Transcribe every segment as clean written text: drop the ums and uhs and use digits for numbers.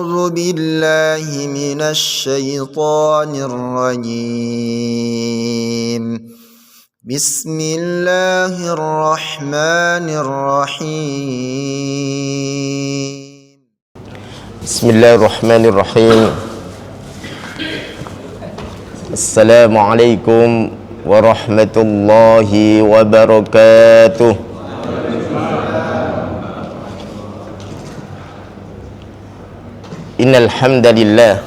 أعوذ بالله من الشيطان الرجيم. بسم الله الرحمن الرحيم. بسم الله الرحمن الرحيم. السلام عليكم ورحمة الله وبركاته. Innal hamdalillah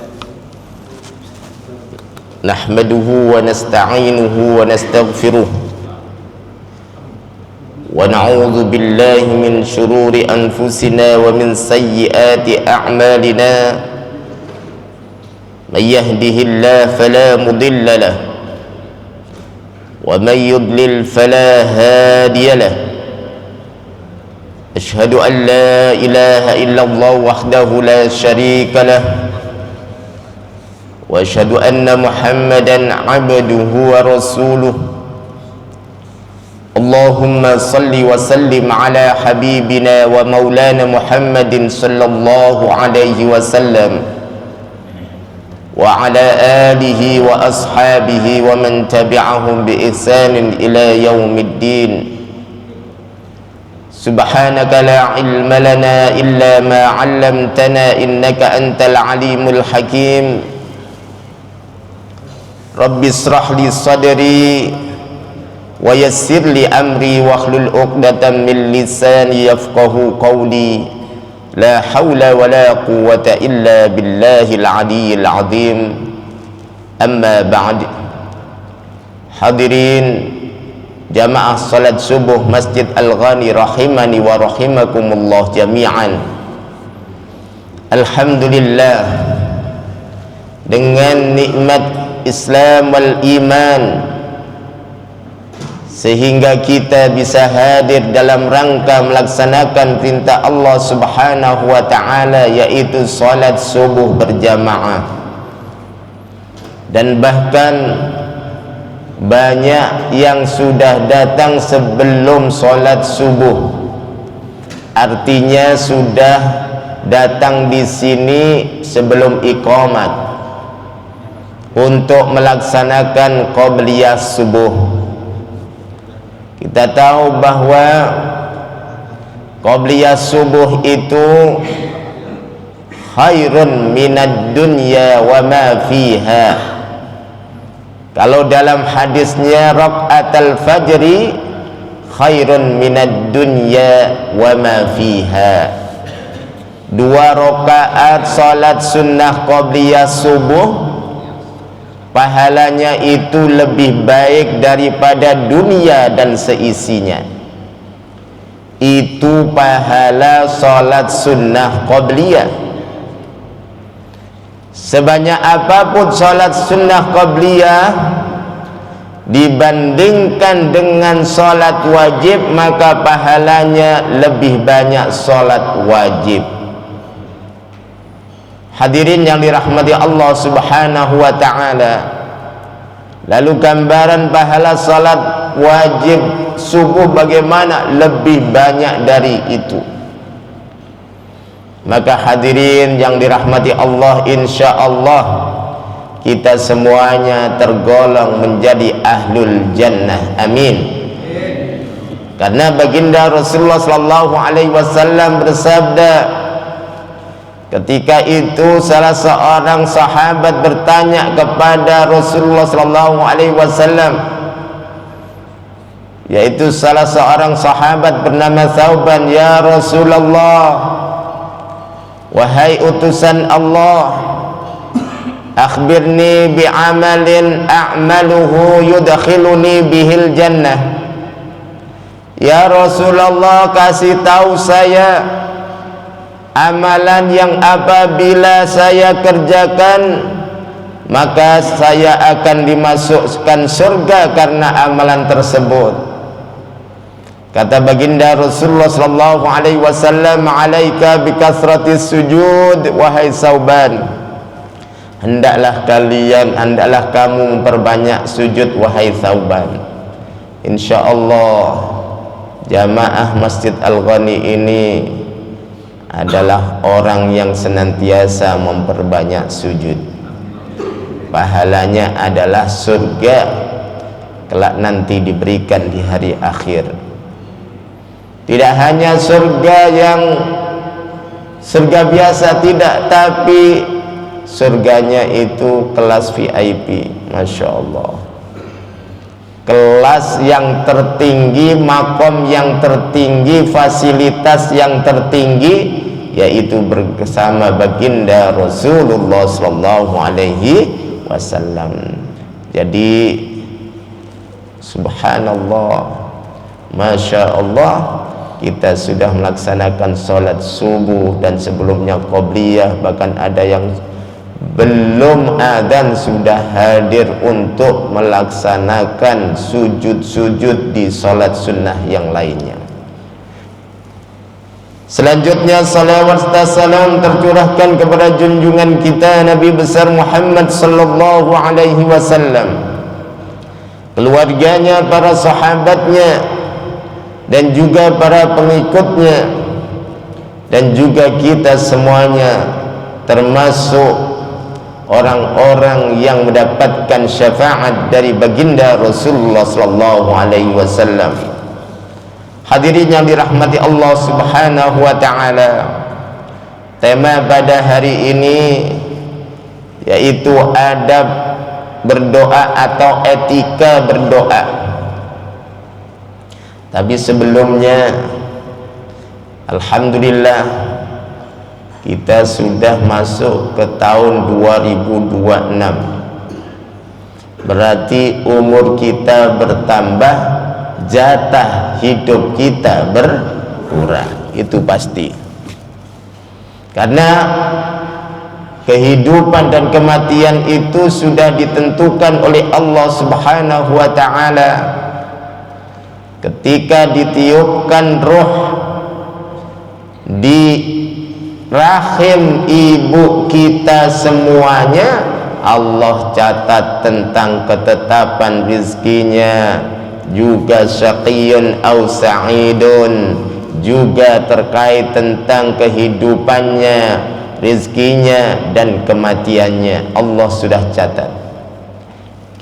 nahmaduhu wa nasta'inuhu wa nastaghfiruh wa na'udzu billahi min shururi anfusina wa min sayyiati a'malina. May yahdihillahu fala mudilla lahu wa may yudlil fala hadiya lahu. أشهد أن لا إله إلا الله وحده لا شريك له وأشهد أن محمدا عبده ورسوله. اللهم صل وسلم على حبيبنا ومولانا محمد صلى الله عليه وسلم وعلى آله وأصحابه ومن تبعهم بإحسان إلى يوم الدين. سبحانك لا علم لنا إلا ما علمتنا إنك أنت العليم الحكيم. رب اشرح لي صدري ويسر لي أمري واحلل عقدة من لساني يفقه قولي. لا حول ولا قوة إلا بالله العلي العظيم. أما بعد. Hadirin jamaah salat subuh Masjid Al-Ghani rahimani wa rahimakumullah jami'an. Alhamdulillah, dengan nikmat Islam wal iman sehingga kita bisa hadir dalam rangka melaksanakan perintah Allah Subhanahu wa taala, yaitu salat subuh berjamaah. Dan bahkan banyak yang sudah datang sebelum solat subuh, artinya sudah datang di sini sebelum iqamat untuk melaksanakan qabliyah subuh. Kita tahu bahwa qabliyah subuh itu khairun minad dunya wa ma fiha. Kalau dalam hadisnya raka'atul fajri khairun minad dunya wa ma fiha. 2 rakaat salat sunnah qabliyah subuh pahalanya itu lebih baik daripada dunia dan seisinya. Itu pahala salat sunnah qabliyah. Sebanyak apapun salat sunnah qabliyah dibandingkan dengan salat wajib, maka pahalanya lebih banyak salat wajib. Hadirin yang dirahmati Allah Subhanahu wa taala, lalu gambaran pahala salat wajib subuh bagaimana? Lebih banyak dari itu. Maka hadirin yang dirahmati Allah, insyaallah kita semuanya tergolong menjadi ahlul jannah. Amin. Karena baginda Rasulullah sallallahu alaihi wasallam bersabda, ketika itu salah seorang sahabat bertanya kepada Rasulullah sallallahu alaihi wasallam, yaitu salah seorang sahabat bernama Thauban, "Ya Rasulullah, wahai utusan Allah, akhbirni bi'amalin a'maluhu yudkhiluni bihil jannah." Ya Rasulullah, kasih tahu saya amalan yang apabila saya kerjakan maka saya akan dimasukkan surga karena amalan tersebut. Kata baginda Rasulullah sallallahu alaihi wasallam, "Alaika bikasratis sujud wahai Thauban." Hendaklah kamu memperbanyak sujud wahai Thauban. Insyaallah jamaah Masjid Al-Ghani ini adalah orang yang senantiasa memperbanyak sujud. Pahalanya adalah surga kelak nanti diberikan di hari akhir. Tidak hanya surga yang surga biasa, tidak, tapi surganya itu kelas VIP. Masya Allah, kelas yang tertinggi, makom yang tertinggi, fasilitas yang tertinggi, yaitu bersama baginda Rasulullah sallallahu alaihi wasallam. Jadi subhanallah, masya Allah, kita sudah melaksanakan sholat subuh dan sebelumnya qobliyah, bahkan ada yang belum adzan sudah hadir untuk melaksanakan sujud-sujud di sholat sunnah yang lainnya. Selanjutnya salawat dan salam tercurahkan kepada junjungan kita Nabi besar Muhammad sallallahu alaihi wasallam, keluarganya, para sahabatnya, dan juga para pengikutnya, dan juga kita semuanya, termasuk orang-orang yang mendapatkan syafaat dari baginda Rasulullah sallallahu alaihi wasallam. Hadirin yang dirahmati Allah Subhanahu wa taala, tema pada hari ini yaitu adab berdoa atau etika berdoa. Tapi sebelumnya, alhamdulillah, kita sudah masuk ke tahun 2026. Berarti umur kita bertambah, jatah hidup kita berkurang. Itu pasti. Karena kehidupan dan kematian itu sudah ditentukan oleh Allah Subhanahu wa taala. Ketika ditiupkan ruh di rahim ibu kita semuanya, Allah catat tentang ketetapan rizkinya, juga syaqiyun aw sa'idun, juga terkait tentang kehidupannya, rizkinya, dan kematiannya. Allah sudah catat.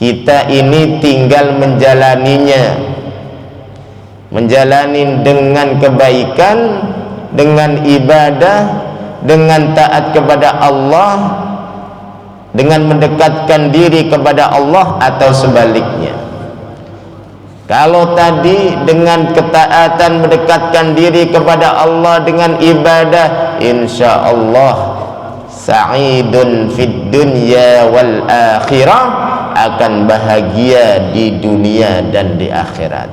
Kita ini tinggal menjalaninya, menjalani dengan kebaikan, dengan ibadah, dengan taat kepada Allah, dengan mendekatkan diri kepada Allah, atau sebaliknya. Kalau tadi dengan ketaatan mendekatkan diri kepada Allah dengan ibadah, insya Allah sa'idun fid dunya wal akhirah, akan bahagia di dunia dan di akhirat.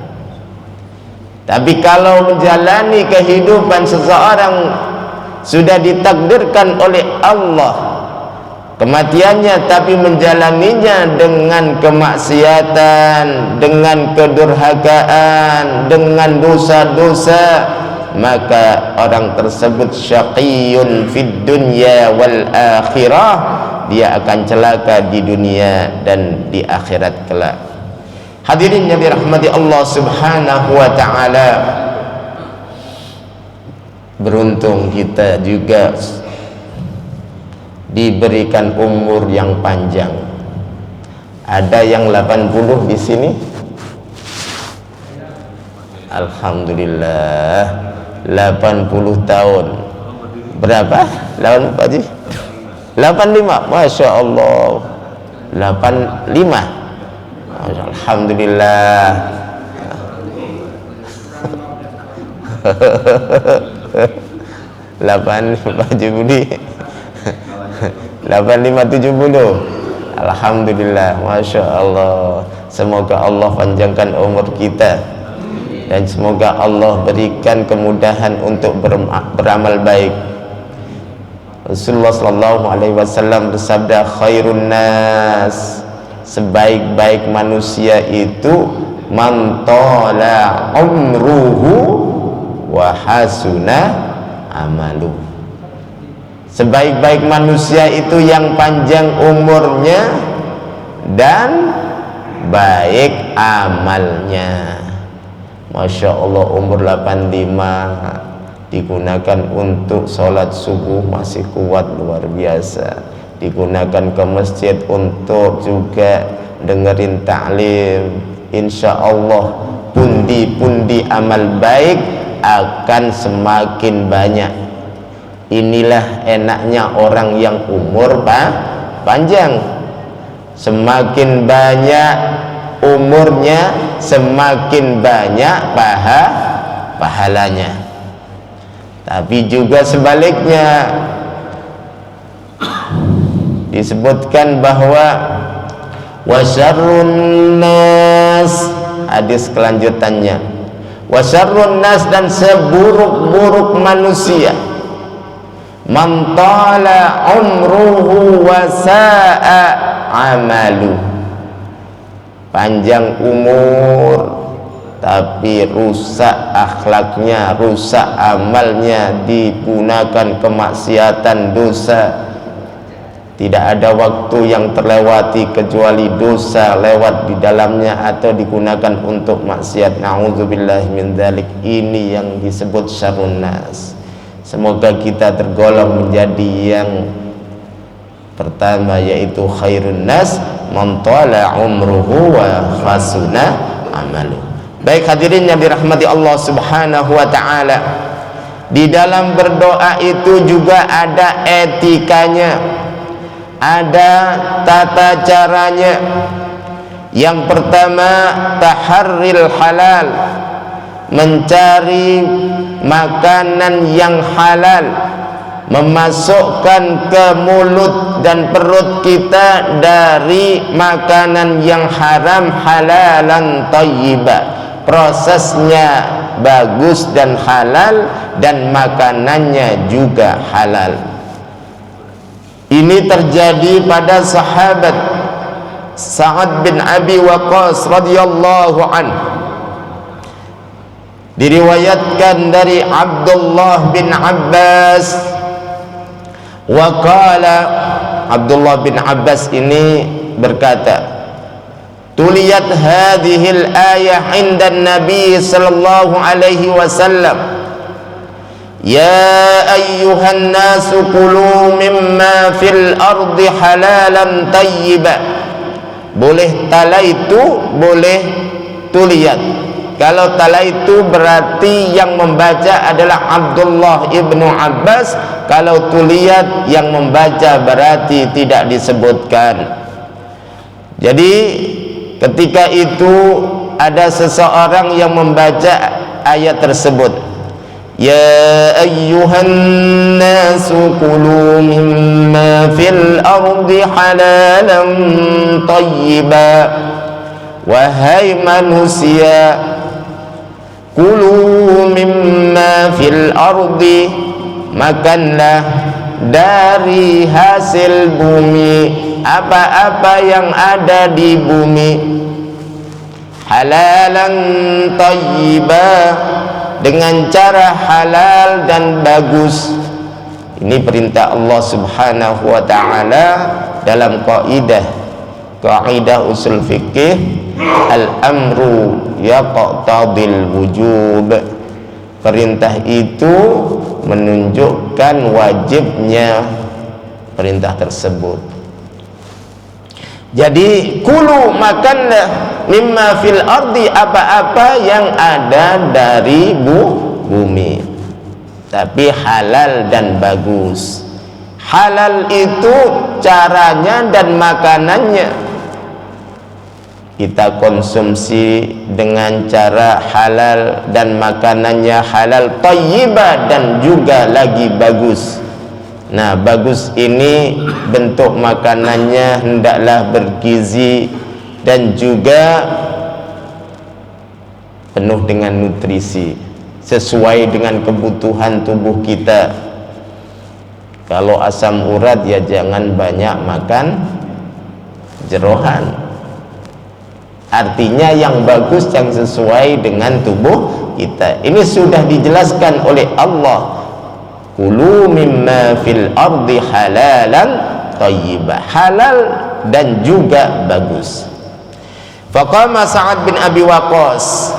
Tapi kalau menjalani kehidupan seseorang sudah ditakdirkan oleh Allah kematiannya, tapi menjalaninya dengan kemaksiatan, dengan kedurhakaan, dengan dosa-dosa, maka orang tersebut syaqiyun fid dunya wal akhirah, dia akan celaka di dunia dan di akhirat kelak. Hadirin yang dirahmati Allah Subhanahu wa taala, beruntung kita juga diberikan umur yang panjang. Ada yang 80 di sini. Alhamdulillah, 80 tahun. Berapa? 80 Pak Haji? 85. Masya Allah. 85. Alhamdulillah. Pak Haji Budi 85-70. Alhamdulillah, masya Allah. Semoga Allah panjangkan umur kita, dan semoga Allah berikan kemudahan untuk beramal baik. Rasulullah sallallahu alaihi wasallam bersabda, khairun nas, sebaik-baik manusia itu man tala umruhu wa hasuna amalu. Sebaik-baik manusia itu yang panjang umurnya dan baik amalnya. Masya Allah, umur 85 digunakan untuk sholat subuh masih kuat luar biasa, digunakan ke masjid untuk juga dengerin ta'lim, insya Allah pundi-pundi amal baik akan semakin banyak. Inilah enaknya orang yang umur panjang. Semakin banyak umurnya, semakin banyak pahalanya. Tapi juga sebaliknya, disebutkan bahwa wasyarrun nas, hadis kelanjutannya, wasyarrun nas, dan seburuk-buruk manusia, man tala umruhu wa sa'a amalu, panjang umur tapi rusak akhlaknya, rusak amalnya, digunakan kemaksiatan, dosa. Tidak ada waktu yang terlewati kecuali dosa lewat di dalamnya atau digunakan untuk maksiat. Na'udzubillah min dzalik. Ini yang disebut syarrun nas. Semoga kita tergolong menjadi yang pertama, yaitu khairun nas man tala umruhu wa hasuna amalu. Baik hadirin yang dirahmati Allah Subhanahu wa taala, di dalam berdoa itu juga ada etikanya, ada tata caranya. Yang pertama, taharril halal, mencari makanan yang halal, memasukkan ke mulut dan perut kita dari makanan yang haram, halalan thayyiba. Prosesnya bagus dan halal, dan makanannya juga halal. Ini terjadi pada sahabat Sa'ad bin Abi Waqqas radhiyallahu anhu. Diriwayatkan dari Abdullah bin Abbas, wa qala, Abdullah bin Abbas ini berkata, tuliyat hadhil ayah inda Nabi sallallahu alaihi wasallam, ya ayyuhan nasu kulu mimma fil ardi halalan tayyiba. Boleh talaitu, boleh tuliyat. Kalau talaitu berarti yang membaca adalah Abdullah ibnu Abbas. Kalau tuliyat yang membaca berarti tidak disebutkan. Jadi ketika itu ada seseorang yang membaca ayat tersebut, ya ayyuhan nasu kulu mimma fil ardi halalan thayyiba. Wahai manusia, kulu mimma fil ardi, makanlah dari hasil bumi, apa-apa yang ada di bumi, halalan thayyiba, dengan cara halal dan bagus. Ini perintah Allah Subhanahu wa taala dalam kaidah usul fikih, al-amru yaqtadil wujub. Perintah itu menunjukkan wajibnya perintah tersebut. Jadi kulu, makanlah, mimma fil ardi, apa-apa yang ada dari bumi, tapi halal dan bagus. Halal itu caranya dan makanannya. Kita konsumsi dengan cara halal dan makanannya halal, thayyiba, dan juga lagi bagus. Nah, bagus ini bentuk makanannya hendaklah bergizi dan juga penuh dengan nutrisi sesuai dengan kebutuhan tubuh kita. Kalau asam urat ya jangan banyak makan jeroan. Artinya yang bagus, yang sesuai dengan tubuh kita. Ini sudah dijelaskan oleh Allah. Kulu mimma fil ardi halalan thayyiba, halal dan juga bagus. Faqama Sa'ad bin Abi Waqqas,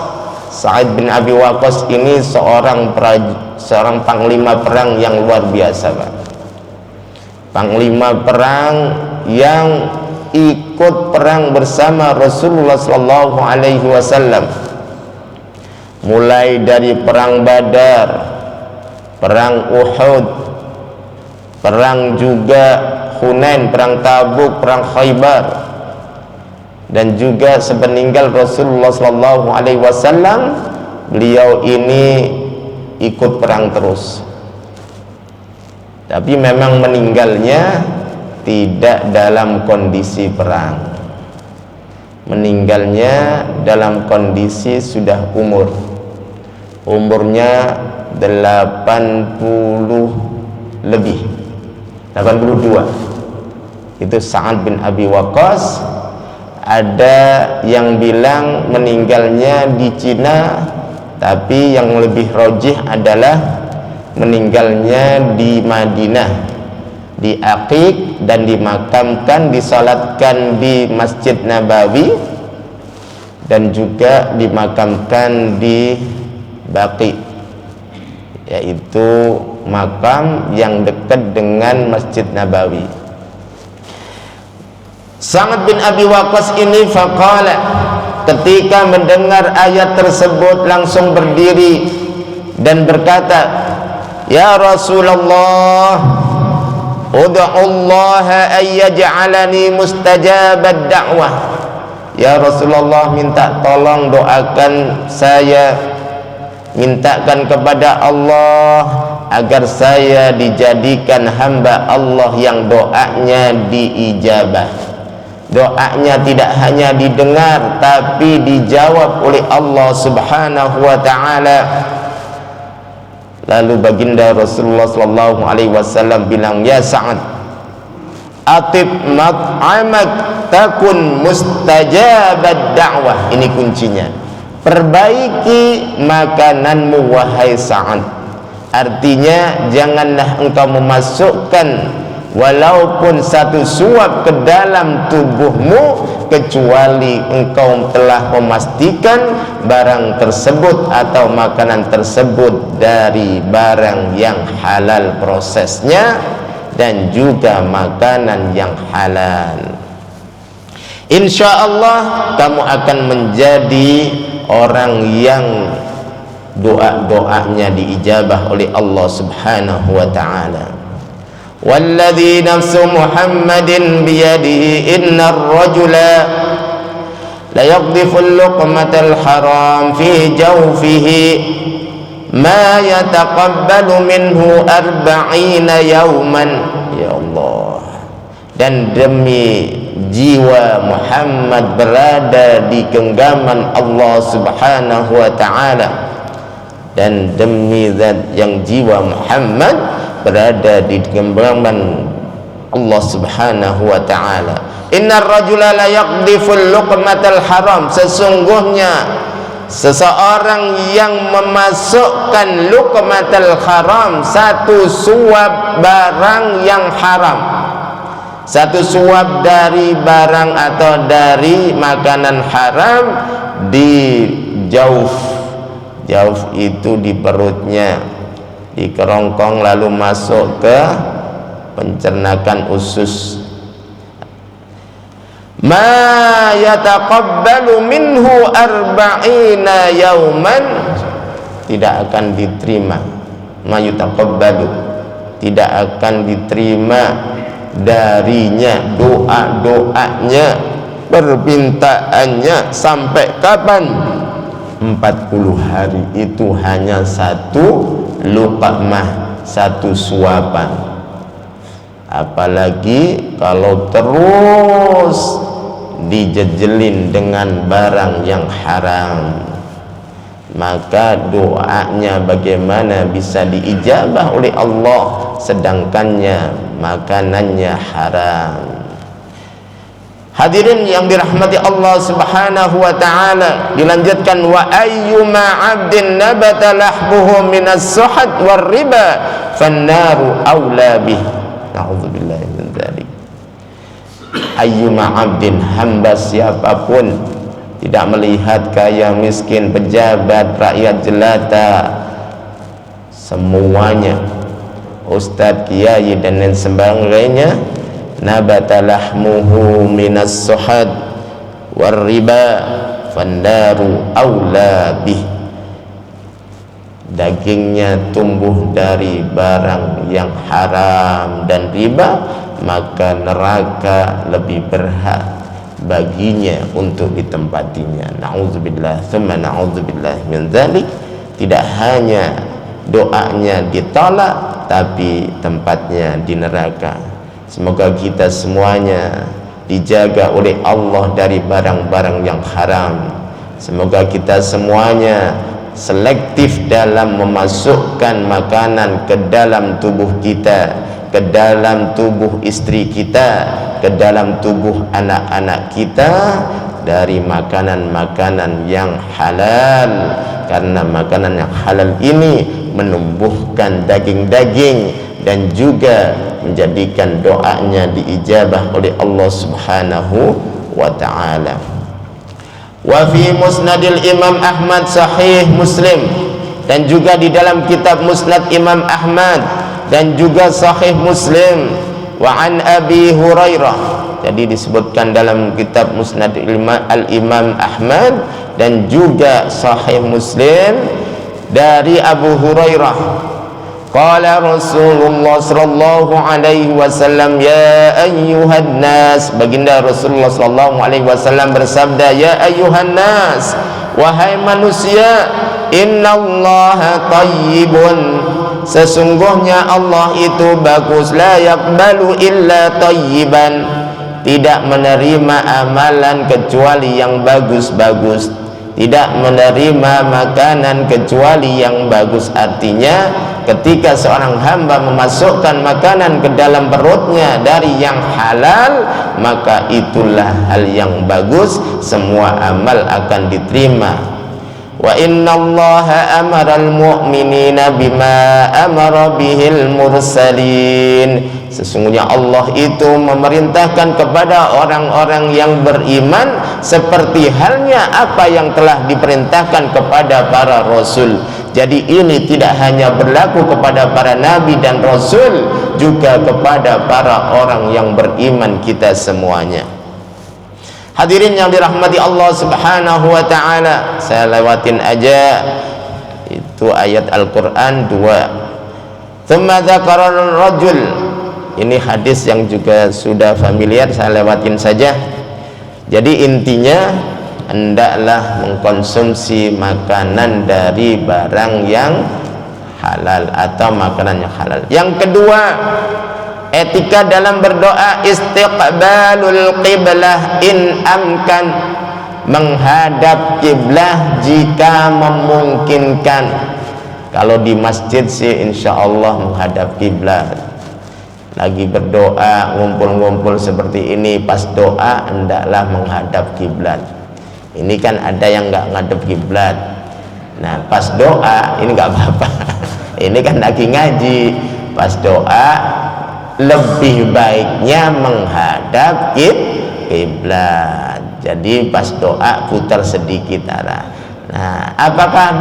Sa'ad bin Abi Waqqas ini seorang panglima perang yang luar biasa, Pak. Panglima perang yang ikut perang bersama Rasulullah sallallahu alaihi wasallam. Mulai dari perang Badar, perang Uhud, perang juga Hunain, perang Tabuk, perang Khaybar, dan juga sepeninggal Rasulullah sallallahu alaihi wasallam, beliau ini ikut perang terus. Tapi memang meninggalnya tidak dalam kondisi perang. Meninggalnya dalam kondisi sudah umurnya 80 lebih, 82. Itu Sa'ad bin Abi Waqqas. Ada yang bilang meninggalnya di Cina, tapi yang lebih rajih adalah meninggalnya di Madinah, di Aqiq, dan dimakamkan, disalatkan di Masjid Nabawi, dan juga dimakamkan di Baqi, yaitu makam yang dekat dengan Masjid Nabawi. Sa'ad bin Abi Waqqas ini faqala, ketika mendengar ayat tersebut langsung berdiri dan berkata, "Ya Rasulullah, ud'ullaha ayyaj'alani mustajabad da'wah." Ya Rasulullah, minta tolong doakan saya, mintakan kepada Allah agar saya dijadikan hamba Allah yang doanya diijabah. Doanya tidak hanya didengar tapi dijawab oleh Allah Subhanahu wa taala. Lalu baginda Rasulullah sallallahu alaihi wasallam bilang, "Ya Sa'ad, atib mat'amak takun mustajabad da'wah." Ini kuncinya. Perbaiki makananmu wahai Sa'ad. Artinya janganlah engkau memasukkan walaupun satu suap ke dalam tubuhmu kecuali engkau telah memastikan barang tersebut atau makanan tersebut dari barang yang halal prosesnya dan juga makanan yang halal. Insya Allah kamu akan menjadi orang yang doa-doanya diijabah oleh Allah Subhanahu wa ta'ala. Walladzi nafsu Muhammadin biyadihi innar rajula la yaqdhifu al-luqmatal haram fi jawfihi ma yataqabbalu minhu 40 yawman. Ya Allah, dan demi jiwa Muhammad berada di genggaman Allah Subhanahu wa ta'ala, dan demi zat yang jiwa Muhammad berada di genggaman Allah Subhanahu wa ta'ala, innar rajula la yaqdhiful luqmatal haram, sesungguhnya seseorang yang memasukkan luqmatal haram, satu suap barang yang haram, satu suap dari barang atau dari makanan haram di jauf. Jauf itu di perutnya, di kerongkong, lalu masuk ke pencernakan usus. Ma yataqabbalu minhu 40 yauman, tidak akan diterima. Ma yataqabbalu, tidak akan diterima darinya doa-doanya, permintaannya. Sampai kapan? 40 hari. Itu hanya satu luqmah, satu suapan. Apalagi kalau terus dijejelin dengan barang yang haram, maka doanya bagaimana bisa diijabah oleh Allah sedangkannya makanannya haram. Hadirin yang dirahmati Allah Subhanahu wa ta'ala, dilanjutkan, wa ayyuma 'abdin nabata lahbuhu minas suhat war riba fannaru aula bih. Na'udzubillahi min dzalik. Ayyuma 'abdin, hamba siapapun, tidak melihat kaya miskin, pejabat, rakyat jelata, semuanya, ustadz, kiai dan lain sebagainya. Nabata lahmuhu minas suhad war riba fandaru aula bih. Dagingnya tumbuh dari barang yang haram dan riba, maka neraka lebih berhak baginya untuk ditempatinya. Na'udzubillah tsumma na'udzubillah min dzalik. Tidak hanya doanya ditolak, tapi tempatnya di neraka. Semoga kita semuanya dijaga oleh Allah dari barang-barang yang haram. Semoga kita semuanya selektif dalam memasukkan makanan ke dalam tubuh kita, ke dalam tubuh istri kita, ke dalam tubuh anak-anak kita, dari makanan-makanan yang halal. Karena makanan yang halal ini menumbuhkan daging-daging dan juga menjadikan doanya diijabah oleh Allah Subhanahu wa ta'ala. Wa fi musnadil Imam Ahmad sahih Muslim, dan juga di dalam kitab Musnad Imam Ahmad dan juga sahih Muslim, wa an Abi Hurairah. Jadi disebutkan dalam kitab Musnad al-Imam Ahmad dan juga sahih Muslim dari Abu Hurairah. Qala Rasulullah sallallahu alaihi wasallam, ya ayyuhan nas, baginda Rasulullah sallallahu alaihi wasallam bersabda, ya ayyuhan nas, wahai manusia, innallaha tayyibun, sesungguhnya Allah itu bagus, la yaqbalu illa tayyiban, tidak menerima amalan kecuali yang bagus-bagus, tidak menerima makanan kecuali yang bagus. Artinya ketika seorang hamba memasukkan makanan ke dalam perutnya dari yang halal, maka itulah hal yang bagus, semua amal akan diterima. Wa innallaha amaral mu'minina bima amara bihil mursalin, sesungguhnya Allah itu memerintahkan kepada orang-orang yang beriman seperti halnya apa yang telah diperintahkan kepada para rasul. Jadi ini tidak hanya berlaku kepada para nabi dan rasul, juga kepada para orang yang beriman kita semuanya. Hadirin yang dirahmati Allah Subhanahu wa ta'ala, saya lewatin aja itu ayat Al-Quran 2. Tsumma dzakara rajul, ini hadis yang juga sudah familiar, saya lewatin saja. Jadi intinya hendaklah mengkonsumsi makanan dari barang yang halal atau makanan yang halal. Yang kedua, etika dalam berdoa, istiqbalul qiblah in amkan, menghadap kiblah jika memungkinkan. Kalau di masjid sih insya Allah menghadap kiblat. Lagi berdoa, ngumpul-ngumpul seperti ini, pas doa hendaklah menghadap kiblat. Ini kan ada yang nggak ngadep kiblat. Nah pas doa ini nggak apa-apa. Ini kan lagi ngaji. Pas doa lebih baiknya menghadap kiblat. Jadi pas doa putar sedikit arah. Nah, apakah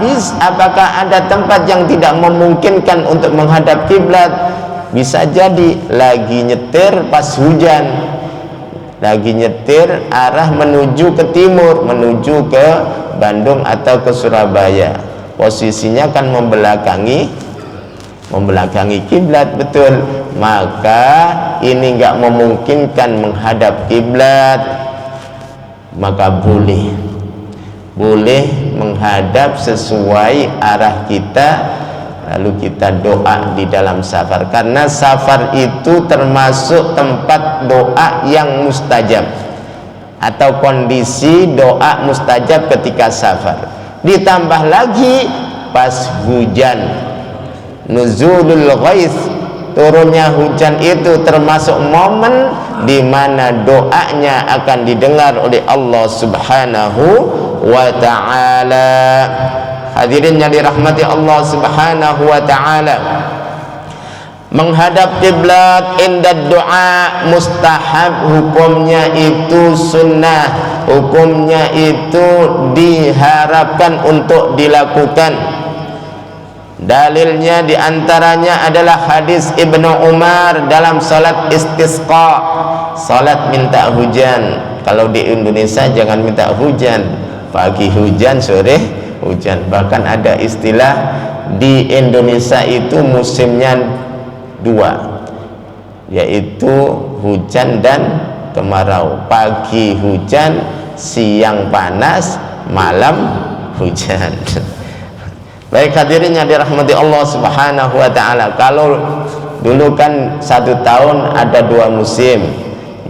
ada tempat yang tidak memungkinkan untuk menghadap kiblat? Bisa jadi lagi nyetir pas hujan. Lagi nyetir arah menuju ke timur, menuju ke Bandung atau ke Surabaya, posisinya kan membelakangi kiblat, betul. Maka ini enggak memungkinkan menghadap kiblat, maka boleh menghadap sesuai arah kita, lalu kita doa di dalam safar. Karena safar itu termasuk tempat doa yang mustajab, atau kondisi doa mustajab ketika safar. Ditambah lagi pas hujan, nuzulul ghaits, turunnya hujan itu termasuk momen di mana doanya akan didengar oleh Allah Subhanahu wa ta'ala. Hadirin yang dirahmati Allah Subhanahu wa ta'ala, Menghadap kiblat indad doa mustahab, hukumnya itu sunnah, hukumnya itu diharapkan untuk dilakukan. Dalilnya diantaranya adalah hadis Ibnu Umar dalam salat istisqa, salat minta hujan. Kalau di Indonesia jangan minta hujan, pagi hujan, sore hujan. Bahkan ada istilah di Indonesia itu musimnya dua, yaitu hujan dan kemarau. Pagi hujan, siang panas, malam hujan. Baik hadirin yang dirahmati Allah Subhanahu wa taala, kalau dulu kan 1 tahun ada 2 musim,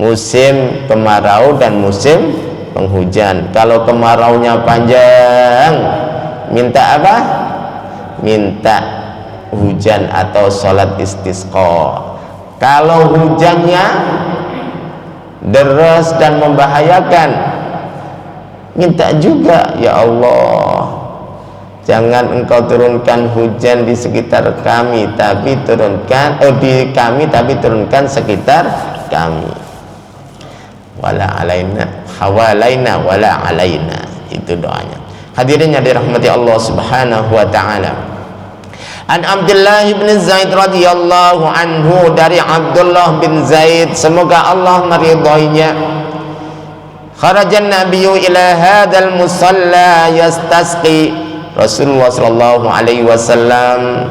musim kemarau dan musim penghujan. Kalau kemaraunya panjang, minta apa? Minta hujan atau sholat istisqa. Kalau hujannya deras dan membahayakan, minta juga, ya Allah, jangan engkau turunkan hujan di sekitar kami, tapi turunkan di kami, tapi turunkan sekitar kami. Wala alaina, hawalaina wala alaina, itu doanya. Hadirin yang dirahmati Allah Subhanahu wa taala. An Abdullah bin Zaid radhiyallahu anhu, dari Abdullah bin Zaid, semoga Allah meridhoinya, kharajan nabiyyu ila hadzal musalla yastasqi. Rasulullah sallallahu alaihi wasallam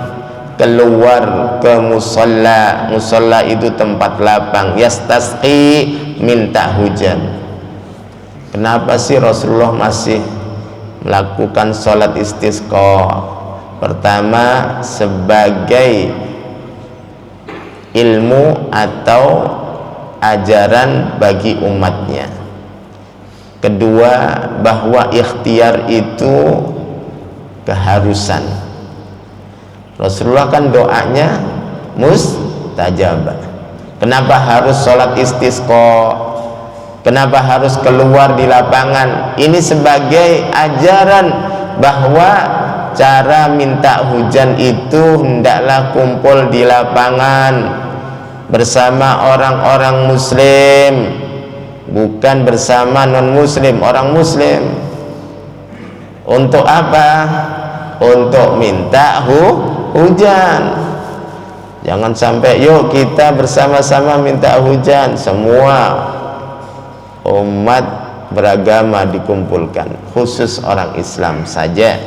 keluar ke musalla. Musalla itu tempat lapang. Yastasqi, minta hujan. Kenapa sih Rasulullah masih melakukan sholat istisqa? Pertama, sebagai ilmu atau ajaran bagi umatnya. Kedua, bahwa ikhtiar itu keharusan. Rasulullah kan doanya mustajabah. Kenapa harus sholat istisqa? Kenapa harus keluar di lapangan? Ini sebagai ajaran bahwa cara minta hujan itu hendaklah kumpul di lapangan bersama orang-orang muslim, bukan bersama non-muslim, orang muslim. Untuk apa? Untuk minta hujan. Jangan sampai yuk kita bersama-sama minta hujan, semua umat beragama dikumpulkan, khusus orang Islam saja.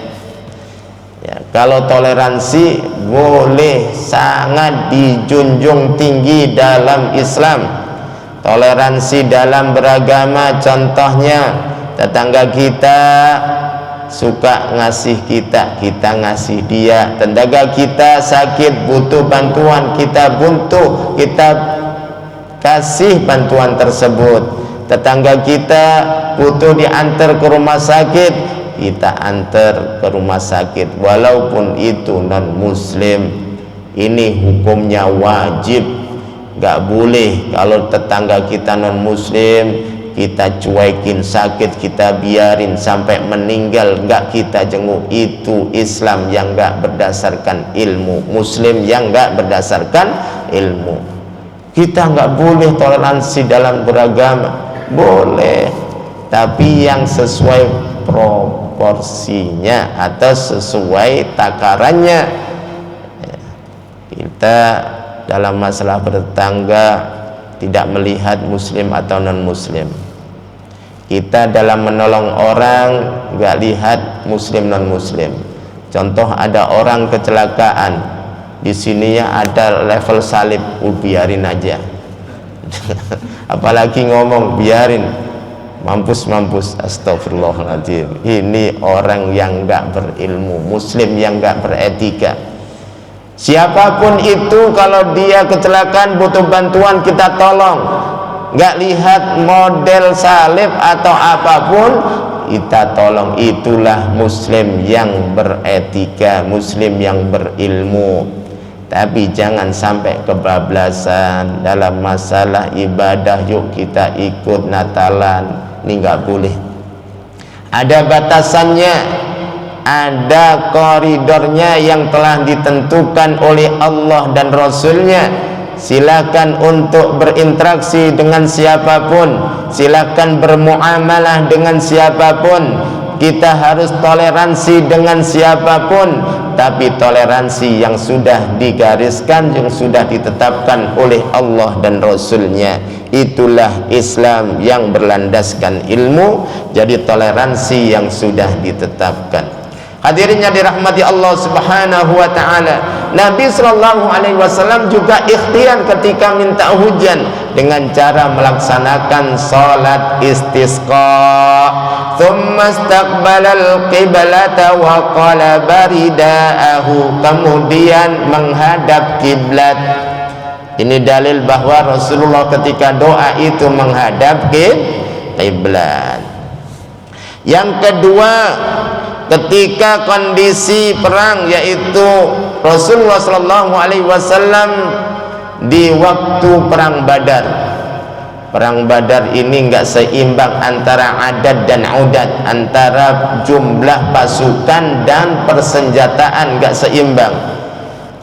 Ya, kalau toleransi boleh sangat dijunjung tinggi dalam Islam. Toleransi dalam beragama, contohnya tetangga kita suka ngasih kita, kita ngasih dia. Tetangga kita sakit butuh bantuan, kita kasih bantuan tersebut. Tetangga kita butuh diantar ke rumah sakit, kita antar ke rumah sakit, walaupun itu non muslim. Ini hukumnya wajib. Gak boleh kalau tetangga kita non muslim kita cuekin, sakit kita biarin sampai meninggal, gak kita jenguk. Itu Islam yang gak berdasarkan ilmu, muslim yang gak berdasarkan ilmu. Kita gak boleh toleransi dalam beragama. Boleh, tapi yang sesuai proporsinya atau sesuai takarannya. Kita dalam masalah bertetangga tidak melihat muslim atau non muslim. Kita dalam menolong orang gak lihat muslim non muslim. Contoh, ada orang kecelakaan, di sininya ada level salib, biarin aja. Apalagi ngomong biarin, mampus, astagfirullahaladzim. Ini orang yang gak berilmu, muslim yang gak beretika. Siapapun itu, kalau dia kecelakaan butuh bantuan, kita tolong. Gak lihat model salib atau apapun, kita tolong. Itulah muslim yang beretika, muslim yang berilmu. Tapi jangan sampai kebablasan dalam masalah ibadah. Yuk kita ikut Natalan, ini nggak boleh. Ada batasannya. ada koridornya yang telah ditentukan oleh Allah dan Rasulnya. Silakan untuk berinteraksi dengan siapapun, silakan bermuamalah dengan siapapun. Kita harus toleransi dengan siapapun, tapi toleransi yang sudah digariskan, yang sudah ditetapkan oleh Allah dan Rasulnya. Itulah Islam yang berlandaskan ilmu. Jadi toleransi yang sudah ditetapkan. Hadirin yang dirahmati Allah Subhanahu wa taala, Nabi sallallahu alaihi wasallam juga ikhtiar ketika minta hujan dengan cara melaksanakan salat istisqa. Tsumma istaqbala al-qiblata wa qalaba ridaahu, kemudian menghadap kiblat. Ini dalil bahwa Rasulullah ketika doa itu menghadap kiblat. Yang kedua, ketika kondisi perang, yaitu Rasulullah sallallahu alaihi wasallam di waktu perang Badar. Perang Badar ini enggak seimbang antara adad dan udat, antara jumlah pasukan dan persenjataan enggak seimbang.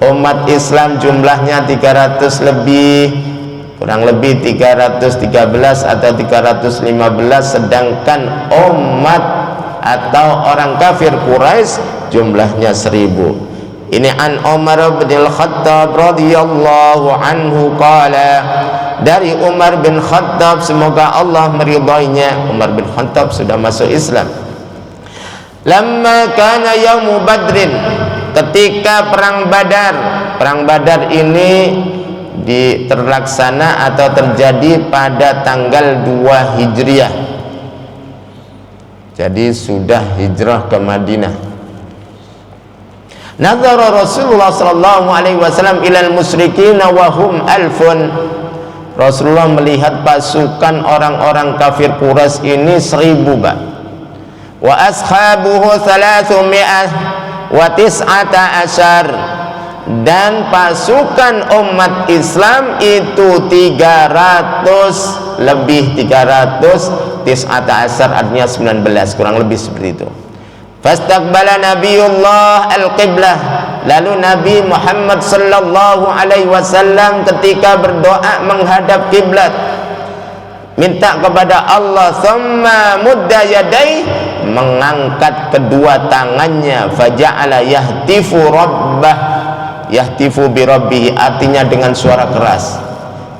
Umat Islam jumlahnya 300 lebih, kurang lebih 313 atau 315, sedangkan umat atau orang kafir Quraisy jumlahnya 1000. Ini an Umar bin Al-Khattab radhiyallahu anhu qala, dari Umar bin Khattab, semoga Allah meridainya. Umar bin Khattab sudah masuk Islam. Lamma kana yaum Badrin, ketika perang Badar. Perang Badar ini terlaksana atau terjadi pada tanggal 2 Hijriah. Jadi sudah hijrah ke Madinah. Nazara Rasulullah sallallahu alaihi wasallam ilal musyrikin wa hum alfun. Rasulullah melihat pasukan orang-orang kafir Quraisy ini 1000, Pak. Wa ashabuhu 300 wa 19, dan pasukan umat Islam itu 300 lebih, 300 19, artinya 19, kurang lebih seperti itu. Fastaqbala Nabiullah al-qiblah, lalu Nabi Muhammad sallallahu alaihi wasallam ketika berdoa menghadap kiblat, minta kepada Allah, thumma mudda yadai, mengangkat kedua tangannya, faja'ala yahtifu rabbah, yahtifu bi rabbih, artinya dengan suara keras.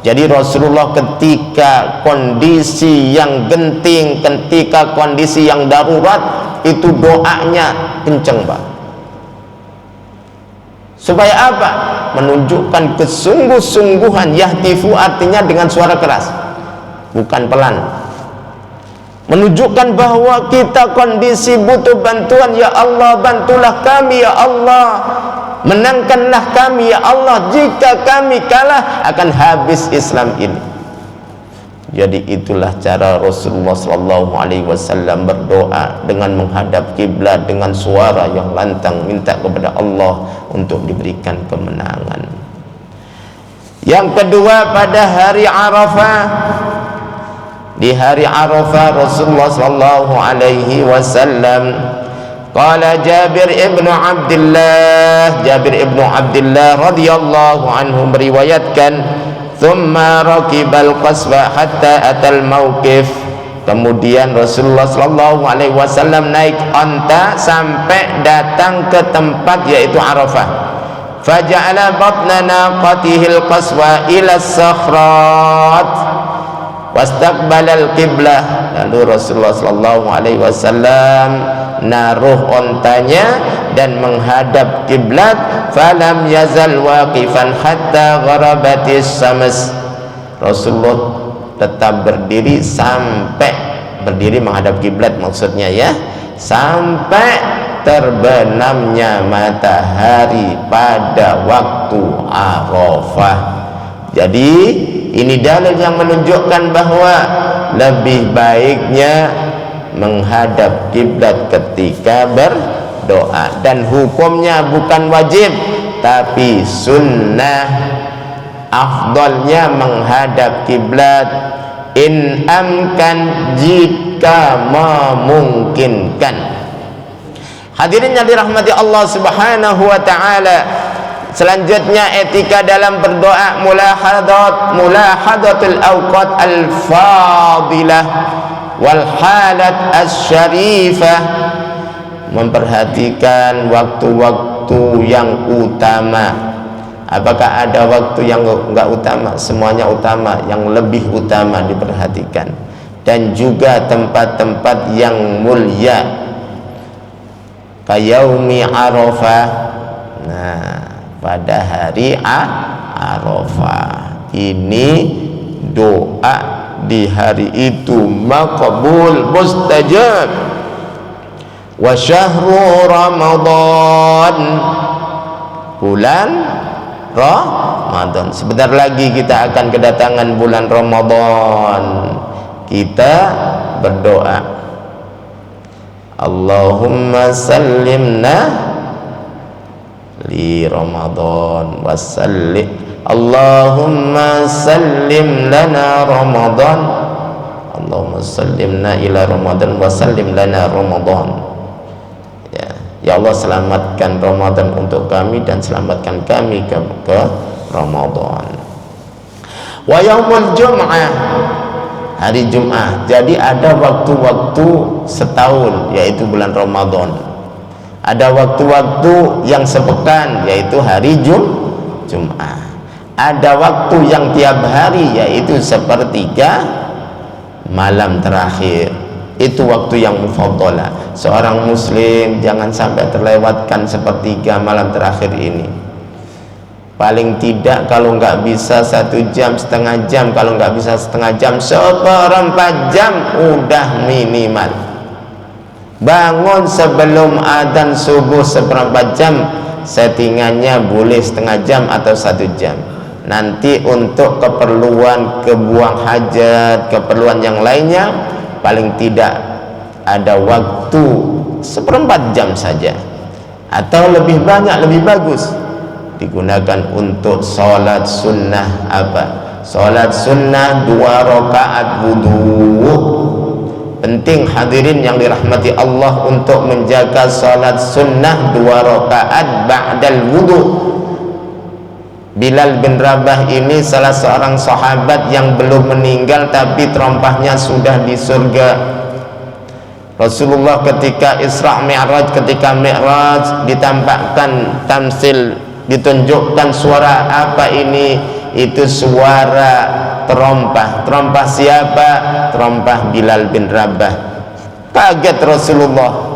Jadi Rasulullah ketika kondisi yang genting, ketika kondisi yang darurat, itu doanya kenceng, Pak. Supaya apa? Menunjukkan kesungguh-sungguhan. Yahtifu artinya dengan suara keras, bukan pelan. Menunjukkan bahwa kita kondisi butuh bantuan. Ya Allah, bantulah kami ya Allah, menangkanlah kami ya Allah, jika kami kalah akan habis Islam ini. Jadi itulah cara Rasulullah sallallahu alaihi wasallam berdoa dengan menghadap kiblat dengan suara yang lantang, minta kepada Allah untuk diberikan kemenangan. Yang kedua, pada hari Arafah. Di hari Arafah Rasulullah sallallahu alaihi wasallam, qala Jabir ibnu Abdullah, Jabir ibnu Abdullah radhiyallahu anhu meriwayatkan, thumma raqibal qaswa hatta atal mauqif, kemudian Rasulullah sallallahu alaihi wasallam naik onta sampai datang ke tempat yaitu Arafah. Faja'ala batna naqatihil qaswa ila sakhrat wastaqbalal qiblah, lalu Rasulullah sallallahu alaihi wasallam naruh ontanya dan menghadap kiblat. Falam yazal waqifan hatta gharabatis syams, Rasulullah tetap berdiri sampai berdiri menghadap kiblat, maksudnya ya, sampai terbenamnya matahari pada waktu Arafah. Jadi ini dalil yang menunjukkan bahwa lebih baiknya menghadap kiblat ketika berdoa, dan hukumnya bukan wajib tapi sunnah. Afdalnya menghadap kiblat in amkan, jika memungkinkan. Hadirin yang dirahmati Allah Subhanahu wa taala, selanjutnya etika dalam berdoa, mulahadatul awqat al-fadilah wal halat asy-syarifah, memperhatikan waktu-waktu yang utama. Apakah ada waktu yang enggak utama? Semuanya utama, yang lebih utama diperhatikan. Dan juga tempat-tempat yang mulia, kayaumi Arafah. Nah, pada hari Arafah ini doa di hari itu maqbul, mustajab. Wa syahru Ramadan, bulan Ramadan. Sebentar lagi kita akan kedatangan bulan Ramadan. Kita berdoa, Allahumma sallimna li Ramadan wa sallim, Allahumma sallim lana Ramadan, Allahumma sallimna ila Ramadan wa sallim lana Ramadan. Ya Allah, selamatkan Ramadan untuk kami dan selamatkan kami ke Ramadan. Wa yaumul jum'ah, hari Jumat. Jadi ada waktu-waktu setahun, yaitu bulan Ramadan. Ada waktu-waktu yang sepekan, yaitu hari Jumat. Ada waktu yang tiap hari, yaitu sepertiga malam terakhir. Itu waktu yang mufaddalah. Seorang muslim jangan sampai terlewatkan sepertiga malam terakhir ini. Paling tidak kalau nggak bisa 1 jam, setengah jam. Kalau nggak bisa setengah jam, 1/4 jam udah minimal. Bangun sebelum adzan subuh 1/4 jam, settingannya boleh setengah jam atau 1 jam. Nanti untuk keperluan kebuang hajat, keperluan yang lainnya, paling tidak ada waktu 1/4 jam saja, atau lebih banyak lebih bagus, digunakan untuk sholat sunnah. Apa? Sholat sunnah 2 rakaat wudu. Penting hadirin yang dirahmati Allah untuk menjaga sholat sunnah 2 rakaat ba'dal wudu. Bilal bin Rabah ini salah seorang sahabat yang belum meninggal tapi terompahnya sudah di surga. Rasulullah ketika Isra Mi'raj, ketika Mi'raj ditampakkan tamsil, ditunjukkan suara apa ini? Itu suara terompah. Terompah siapa? Terompah Bilal bin Rabah. Kaget Rasulullah.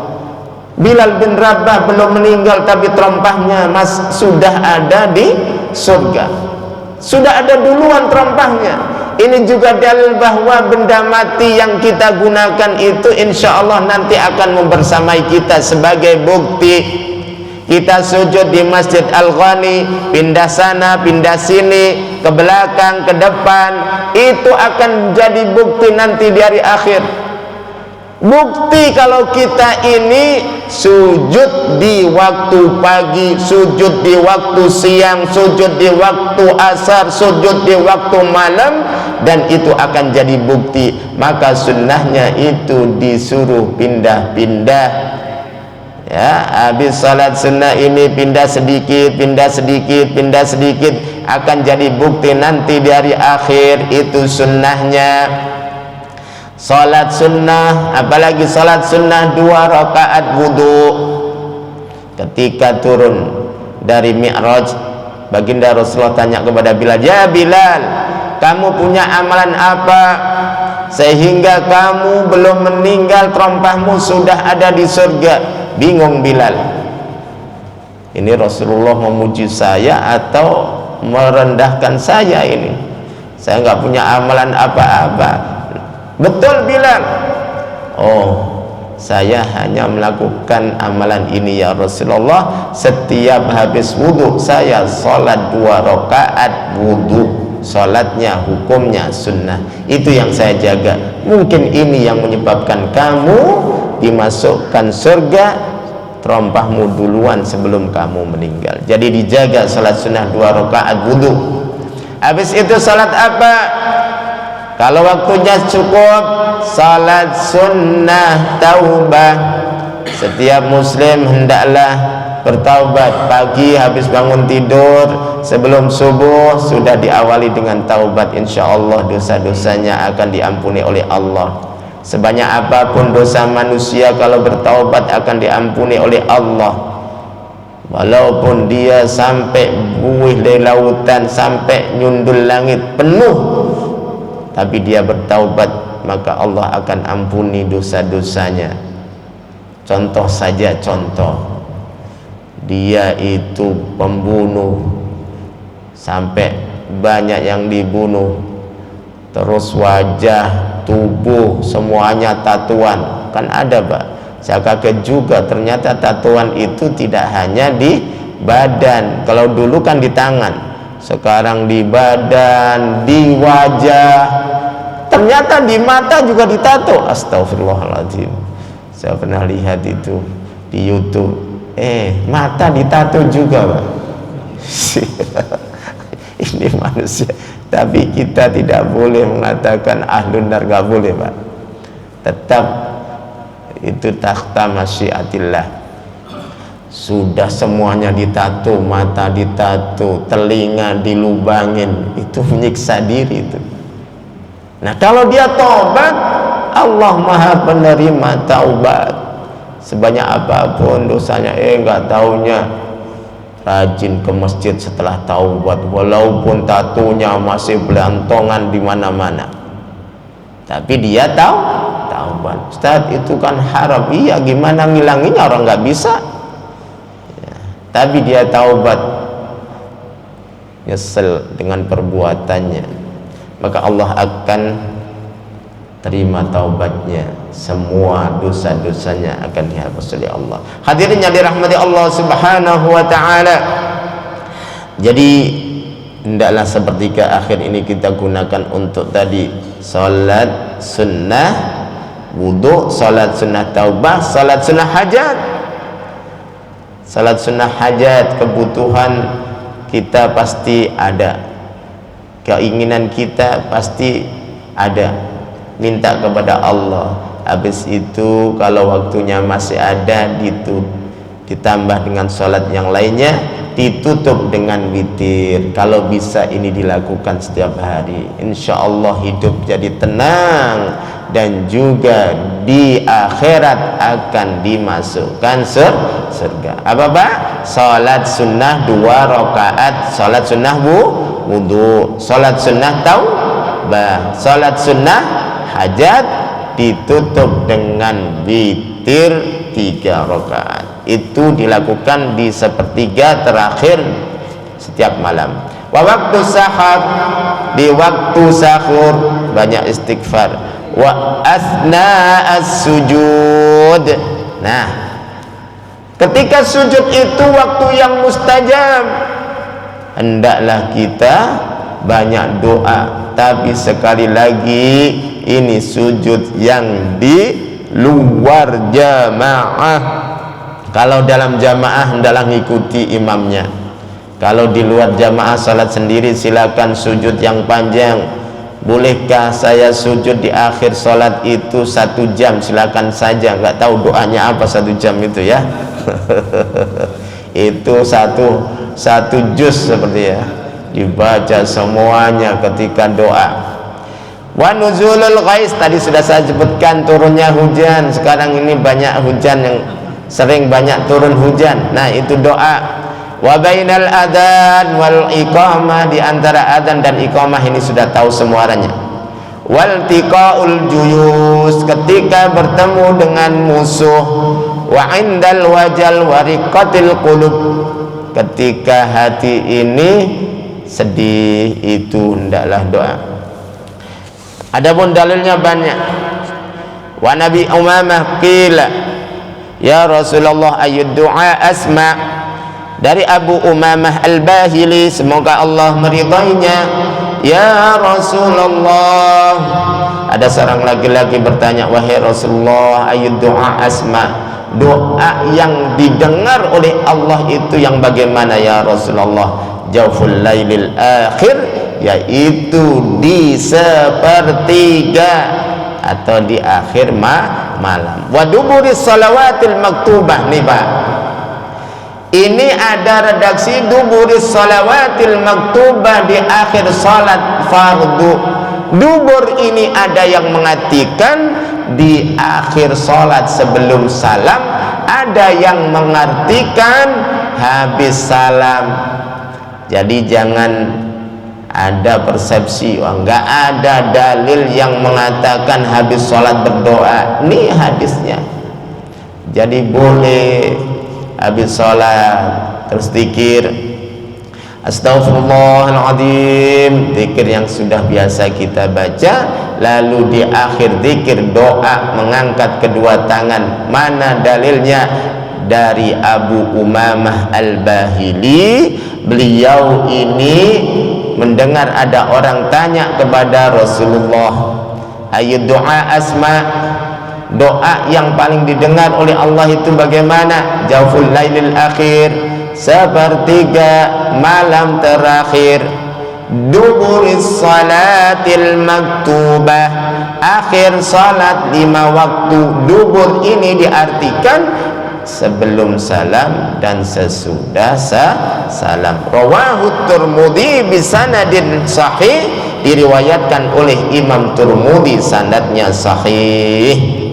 Bilal bin Rabah belum meninggal tapi terompahnya sudah ada di surga, sudah ada duluan terompahnya. Ini juga dalil bahwa benda mati yang kita gunakan itu insya Allah nanti akan membersamai kita. Sebagai bukti, kita sujud di Masjid Al-Ghani, pindah sana, pindah sini, ke belakang, ke depan, itu akan jadi bukti nanti di hari akhir. Bukti kalau kita ini sujud di waktu pagi, sujud di waktu siang, sujud di waktu asar, sujud di waktu malam, dan itu akan jadi bukti. Maka sunnahnya itu disuruh pindah-pindah. Ya, habis salat sunnah ini pindah sedikit, pindah sedikit, pindah sedikit, akan jadi bukti nanti di hari akhir. Itu sunnahnya. Salat sunnah, apalagi salat sunnah 2 rakaat wudu. Ketika turun dari Mi'raj, baginda Rasulullah tanya kepada Bilal, "Ya Bilal, kamu punya amalan apa sehingga kamu belum meninggal terompahmu sudah ada di surga?" Bingung Bilal. Ini Rasulullah memuji saya atau merendahkan saya ini? Saya nggak punya amalan apa-apa. Betul Bilal. Oh, saya hanya melakukan amalan ini ya Rasulullah. Setiap habis wudhu saya salat 2 rakaat wudhu. Salatnya hukumnya sunnah. Itu yang saya jaga. Mungkin ini yang menyebabkan kamu dimasukkan surga, terompahmu duluan sebelum kamu meninggal. Jadi dijaga salat sunnah 2 rakaat wudhu. Habis itu salat apa? Kalau waktunya cukup, salat sunnah taubah. setiap muslim hendaklah bertaubat. Pagi habis bangun tidur, sebelum subuh sudah diawali dengan taubat, insyaallah dosa-dosanya akan diampuni oleh Allah. Sebanyak apapun dosa manusia, kalau bertaubat akan diampuni oleh Allah. Walaupun dia sampai buih dari lautan, sampai nyundul langit penuh, tapi dia bertaubat, maka Allah akan ampuni dosa-dosanya. Contoh saja, contoh, dia itu pembunuh, sampai banyak yang dibunuh, terus wajah, tubuh semuanya tatuan. Kan ada Pak, saya kaget juga, ternyata tatuan itu tidak hanya di badan. Kalau dulu kan di tangan, sekarang di badan, di wajah, ternyata di mata juga ditato. Astagfirullahaladzim, saya pernah lihat itu di YouTube. Mata ditato juga Pak. Ini manusia. Tapi kita tidak boleh mengatakan ahlun nar, gak boleh Pak. Tetap itu takhta masyiatillah. Sudah semuanya ditato, mata ditato, telinga dilubangin, itu menyiksa diri itu. Nah kalau dia taubat, Allah maha penerima taubat. Sebanyak apapun dosanya, enggak taunya rajin ke masjid setelah taubat, walaupun tatunya masih belantongan di mana-mana, tapi dia taubat. Ustaz, itu kan haram. Iya, gimana ngilanginya, orang nggak bisa ya, tapi dia taubat, nyesel dengan perbuatannya, maka Allah akan terima taubatnya. Semua dosa-dosanya akan dihapus oleh Allah. Hadirin yang dirahmati Allah Subhanahu wa taala. Jadi hendaklah sepertiga akhir ini kita gunakan untuk tadi salat sunnah wudu, salat sunnah taubah, salat sunnah hajat. Salat sunnah hajat, kebutuhan kita pasti ada, keinginan kita pasti ada, minta kepada Allah. Habis itu kalau waktunya masih ada, ditambah dengan sholat yang lainnya, ditutup dengan witir. Kalau bisa ini dilakukan setiap hari, insya Allah hidup jadi tenang, dan juga di akhirat akan dimasukkan surga. Apa Pak? Sholat sunnah 2 rakaat, sholat sunnah wudu, sholat sunnah taubah, sholat sunnah hajat, ditutup dengan witir 3 rakaat. Itu dilakukan di sepertiga terakhir setiap malam. Wa waktu sahur, di waktu sahur banyak istighfar. Wa asna as-sujud. Nah, ketika sujud itu waktu yang mustajab, hendaklah kita banyak doa. Tapi sekali lagi, ini sujud yang di luar jamaah. Kalau dalam jamaah hendaklah ngikuti imamnya. Kalau di luar jamaah salat sendiri, silakan sujud yang panjang. Bolehkah saya sujud di akhir salat itu 1 jam? Silakan saja. Nggak tahu doanya apa 1 jam itu ya. Itu satu juz seperti ya, dibaca semuanya ketika doa. Wa nuzulul ghais, tadi sudah saya sebutkan, turunnya hujan. Sekarang ini banyak hujan, yang sering banyak turun hujan. Nah itu doa. Wa bainal adzan wal iqamah, di antara adzan dan iqamah ini sudah tahu semuanya. Wal tiqaul juyus, ketika bertemu dengan musuh. Wa indal wajal wariqatil qulub, ketika hati ini sedih, itu hendaklah doa. Adapun dalilnya banyak. Wa Nabi Umamah qila ya Rasulullah ayyud du'a asma, dari Abu Umamah Al-Bahili, semoga Allah meridainya. Ya Rasulullah, ada seorang laki-laki bertanya, wahai Rasulullah, ayyud du'a asma, doa yang didengar oleh Allah itu yang bagaimana ya Rasulullah? Jawful lailil akhir, yaitu di sepertiga atau di akhir malam. Wa duburis salawatil maktubah nih Pak. Ini ada redaksi duburis salawatil maktubah di akhir salat fardu. Dubur ini ada yang mengartikan di akhir salat sebelum salam, ada yang mengartikan habis salam. Jadi jangan ada persepsi, enggak ada dalil yang mengatakan habis salat berdoa. Ini hadisnya. Jadi boleh habis sholat terus zikir Astaghfirullahaladzim, zikir yang sudah biasa kita baca, lalu di akhir zikir doa mengangkat kedua tangan. Mana dalilnya? Dari Abu Umamah Al-Bahili. Beliau ini mendengar ada orang tanya kepada Rasulullah, ayu doa asma, doa yang paling didengar oleh Allah itu bagaimana? Jawful lailil akhir, sepertiga malam terakhir. Duburis salatil maktubah, akhir salat 5 waktu. Dubur ini diartikan sebelum salam dan sesudah salam. Rawahu Tirmidzi bisanadin sahih, diriwayatkan oleh Imam Tirmidzi, sanadnya sahih.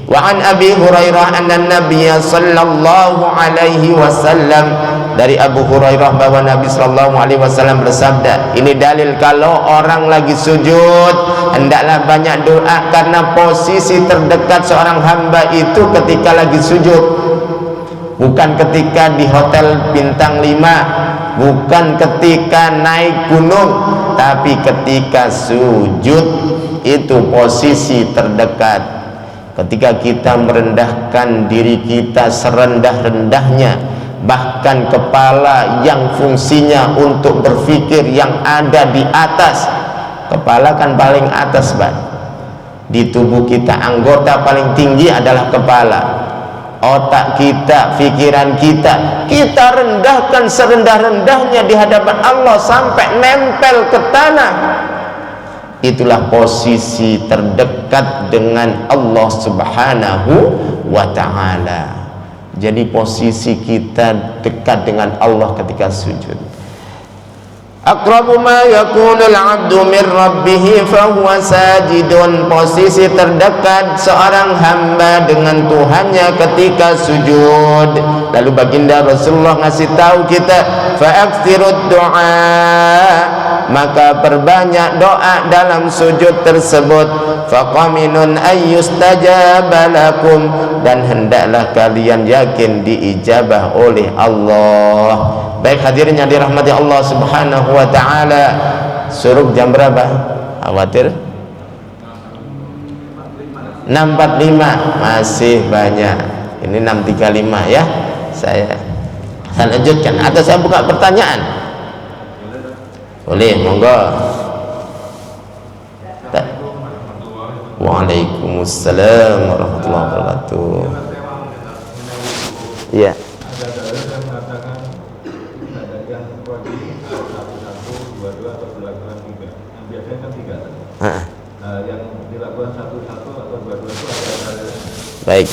Wa an Abi Hurairah anna Nabiyya sallallahu alaihi wasallam, dari Abu Hurairah bahwa Nabi sallallahu alaihi wasallam bersabda. Ini dalil kalau orang lagi sujud hendaklah banyak doa, karena posisi terdekat seorang hamba itu ketika lagi sujud, bukan ketika di hotel bintang 5, bukan ketika naik gunung, tapi ketika sujud itu posisi terdekat. Ketika kita merendahkan diri kita serendah-rendahnya, bahkan kepala yang fungsinya untuk berpikir yang ada di atas, kepala kan paling atas Pak, di tubuh kita anggota paling tinggi adalah kepala. Otak kita, pikiran kita, kita rendahkan serendah-rendahnya di hadapan Allah sampai nempel ke tanah. Itulah posisi terdekat dengan Allah Subhanahu wa ta'ala. Jadi posisi kita dekat dengan Allah ketika sujud. Aqrabu ma yakunul 'abdu min rabbih fahuwa sajidun, posisi terdekat seorang hamba dengan Tuhannya ketika sujud. Lalu baginda Rasulullah ngasih tahu kita, fa'aktsirud du'a, maka perbanyak doa dalam sujud tersebut. Faqaminun ayyustajaba lakum, dan hendaklah kalian yakin diijabah oleh Allah. Baik hadirin yang dirahmati Allah Subhanahu wa ta'ala, suruh jam berapa? Khawatir 6.45, masih banyak. Ini 6.35 ya. Saya lanjutkan atau saya buka pertanyaan? Boleh, monggo. Waalaikumsalam warahmatullahi wabarakatuh. Iya. Yang dilakukan satu-satu atau dua-dua itu ada. Baik.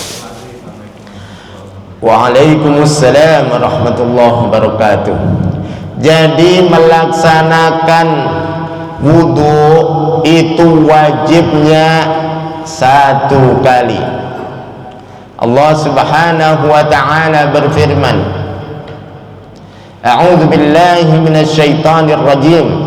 Waalaikumsalam warahmatullahi wabarakatuh. Jadi melaksanakan wudu itu wajibnya 1 kali. Allah Subhanahu wa ta'ala berfirman, A'udzu billahi minasyaitonir rajim.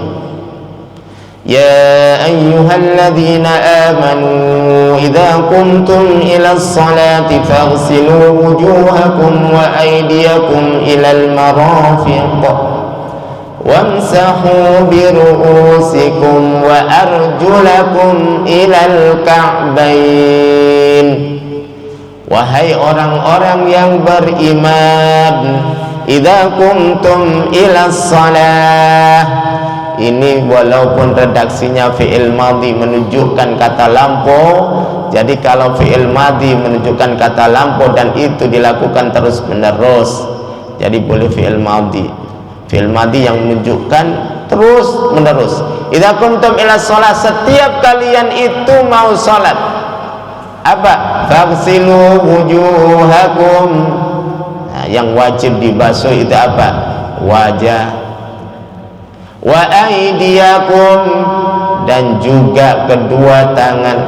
يا أيها الذين آمنوا إذا قمتم إلى الصلاة فاغسلوا وجوهكم وأيديكم إلى المرافق وامسحوا برؤوسكم وأرجلكم إلى الكعبين. Wahai orang-orang yang beriman, idza qumtum ila shalah, ini walaupun redaksinya fi'il madhi menunjukkan kata lampau. Jadi kalau fi'il madhi menunjukkan kata lampau dan itu dilakukan terus menerus, jadi boleh fi'il madhi. Fi'il madhi yang menunjukkan terus menerus. Idza kuntum ila shalah, setiap kalian itu mau salat. Apa? Faghsilu wujuhakum. Nah, yang wajib dibasuh itu apa? Wajah. Wa aydiyakum, dan juga kedua tangan.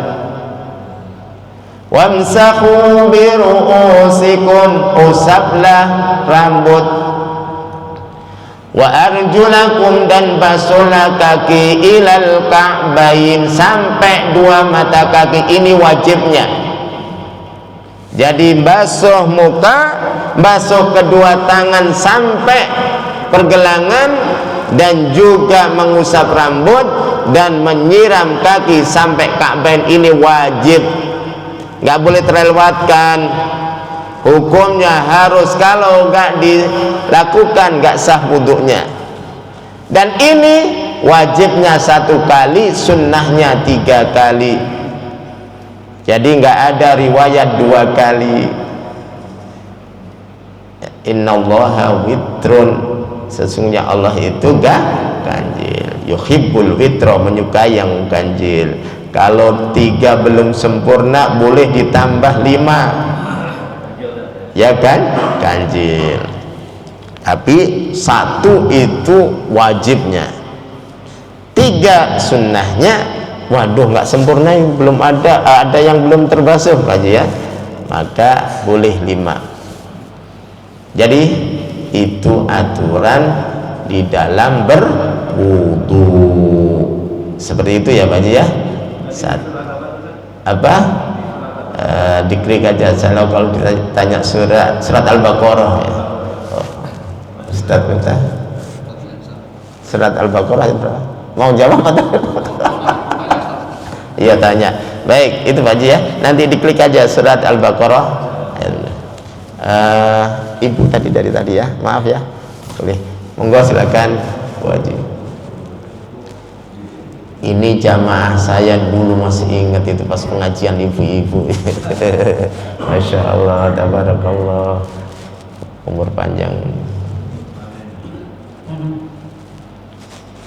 Wamsahu bi ru'usikum, usaplah rambut. Wa arjulakum, dan basuhlah kaki ilal ka'bain, sampai dua mata kaki. Ini wajibnya. Jadi basuh muka, basuh kedua tangan sampai pergelangan, dan juga mengusap rambut dan menyiram kaki sampai ka'bain. Ini wajib, nggak boleh terlewatkan. Hukumnya harus, kalau nggak dilakukan nggak sah wudhunya. Dan ini wajibnya 1 kali, sunnahnya 3 kali. Jadi nggak ada riwayat 2 kali. Innallaha witrun, sesungguhnya Allah itu ganjil. Yuhibbul witra, menyukai yang ganjil. Kalau 3 belum sempurna, boleh ditambah 5, ya kan, ganjil. Tapi 1 itu wajibnya, 3 sunnahnya. Waduh, nggak sempurna, belum ada yang belum terbasuh aja ya, maka boleh 5. Jadi itu aturan di dalam berwudu. Seperti itu ya Pak Haji ya. Apa? Diklik aja. Kalau kita tanya surat Al-Baqarah ya. Ustaz minta surat Al-Baqarah berapa? Mau jawab atau? Iya, tanya. Baik, itu Pak Haji ya. Nanti diklik aja surat Al-Baqarah. Ibu dari tadi ya. Maaf ya. Boleh. Monggo silakan Bu Haji. Ini jamaah saya dulu masih ingat itu pas pengajian ibu-ibu. Masya Allah, tabarakallah, umur panjang.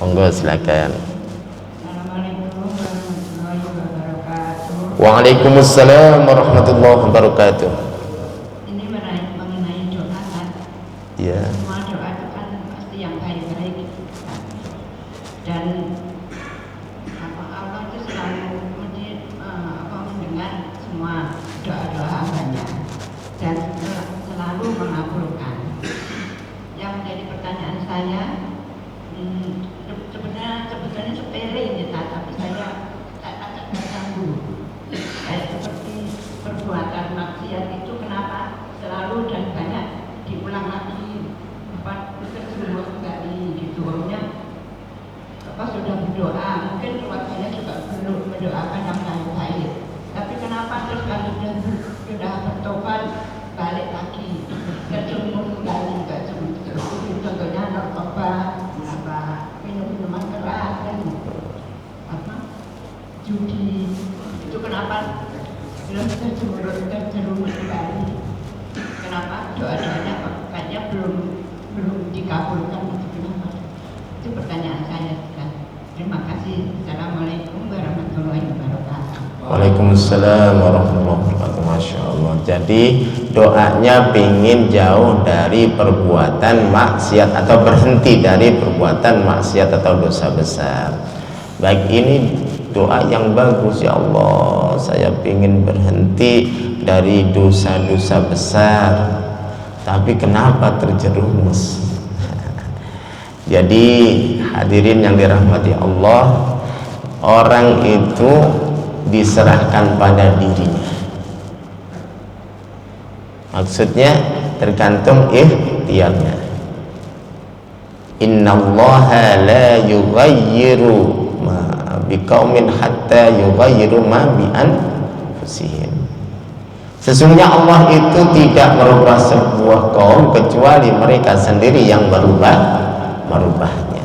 Monggo silakan. Waalaikumsalam warahmatullahi wabarakatuh. Ini mengenai doa kan? Ya. Semua doa itu kan pasti yang baik-baik. Dan Allah itu selalu mendengar semua doa-doa hambanya dan selalu mengabulkan. Yang menjadi pertanyaan saya, sebetulnya sepele ini, tapi saya agak terganggu. Seperti perbuatan maksiat itu kenapa selalu dan banyak diulang lagi, keseluruhan kali gitu. Sudah berdoa, mungkin keluarganya juga belum mendoakan yang baik-baik, tapi kenapa terus kalau sudah bertobat balik lagi kecemur kembali ke contohnya narkoba, minum-minuman keras, dan judi. Itu kenapa belum terjerumus kembali? Kenapa doa-doanya kayaknya belum dikabulkan? Kenapa? Itu pertanyaan saya. Terima kasih. Assalamualaikum warahmatullahi wabarakatuh. Waalaikumsalam warahmatullahi wabarakatuh. Masya Allah. Jadi doanya pingin jauh dari perbuatan maksiat atau berhenti dari perbuatan maksiat atau dosa besar. Baik, ini doa yang bagus. Ya Allah, saya pingin berhenti dari dosa-dosa besar, tapi kenapa terjerumus? Jadi hadirin yang dirahmati Allah, orang itu diserahkan pada dirinya. Maksudnya tergantung ikhtiarnya. Innallaha la yughayyiru ma biqaumin hatta yughayyiru ma bi anfusihim. Sesungguhnya Allah itu tidak merubah sebuah kaum kecuali mereka sendiri yang merubahnya.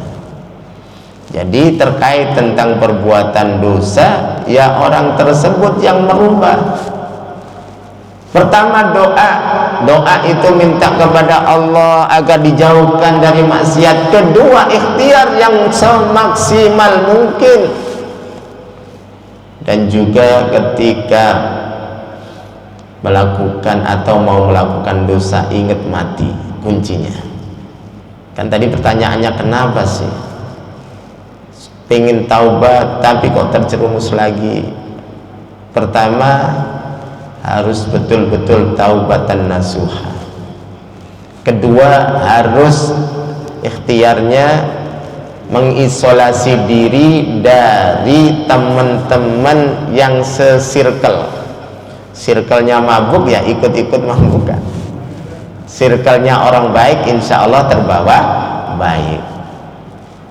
Jadi terkait tentang perbuatan dosa, ya orang tersebut yang merubah. Pertama doa itu minta kepada Allah agar dijauhkan dari maksiat. Kedua, ikhtiar yang semaksimal mungkin. Dan juga ketika melakukan atau mau melakukan dosa, ingat mati kuncinya. Kan tadi pertanyaannya kenapa sih pengen taubat tapi kok terjerumus lagi? Pertama, harus betul-betul taubatan nasuha. Kedua, harus ikhtiarnya mengisolasi diri dari teman-teman yang se-circle. Circle-nya mabuk ya ikut-ikut mabukan. Circle-nya orang baik insya Allah terbawa baik.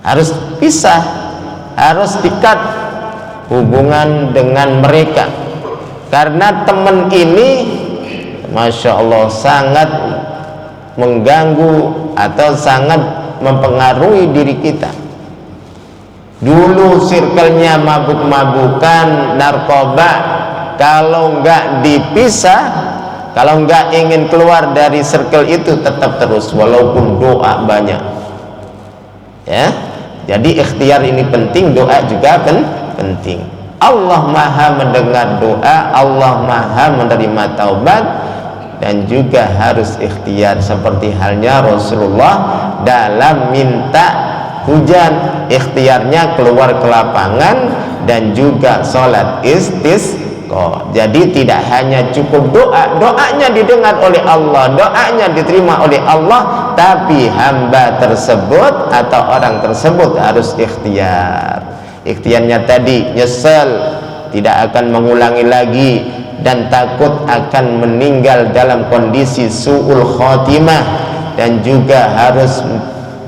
Harus pisah, harus dikat hubungan dengan mereka, karena teman ini Masya Allah sangat mengganggu atau sangat mempengaruhi diri kita. Dulu circle-nya mabuk-mabukan, narkoba, kalau nggak dipisah, kalau nggak ingin keluar dari circle itu tetap terus walaupun doa banyak ya. Jadi ikhtiar ini penting, doa juga penting. Allah maha mendengar doa, Allah maha menerima taubat, dan juga harus ikhtiar seperti halnya Rasulullah dalam minta hujan, ikhtiarnya keluar ke lapangan dan juga sholat istisqa. Jadi tidak hanya cukup doa, doanya didengar oleh Allah, doanya diterima oleh Allah, tapi hamba tersebut atau orang tersebut harus ikhtiar. Ikhtiarnya tadi nyesel, tidak akan mengulangi lagi, dan takut akan meninggal dalam kondisi su'ul khotimah, dan juga harus